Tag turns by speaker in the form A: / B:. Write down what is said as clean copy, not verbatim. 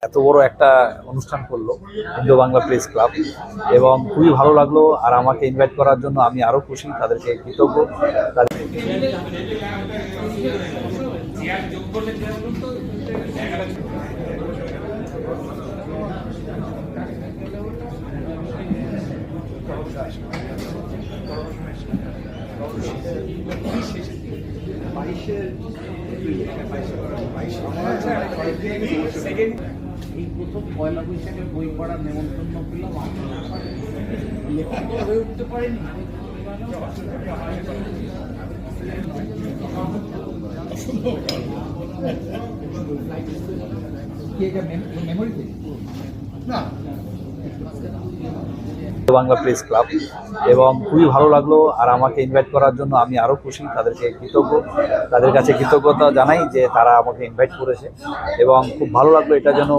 A: এত বড় একটা অনুষ্ঠান করলো ইন্দো বাংলা প্রেস ক্লাব, এবং খুবই ভালো লাগলো। আর আমাকে ইনভাইট করার জন্য আমি আরো খুশি, তাদেরকে কৃতজ্ঞ।
B: এই প্রথম পয়লা বৈশাখে বই পড়ার নেমন্তন্ন পেলাম, লেখক তো হয়ে উঠতে পারেনি। মেমোরি না
A: বাংলা প্রেস ক্লাব, এবং খুবই ভালো লাগলো। আর আমাকে ইনভাইট করার জন্য আমি আরো খুশি, তাদেরকে কৃতজ্ঞ। তাদের কাছে কৃতজ্ঞতা জানাই যে তারা আমাকে ইনভাইট করেছে, এবং খুব ভালো লাগলো। এটা যেন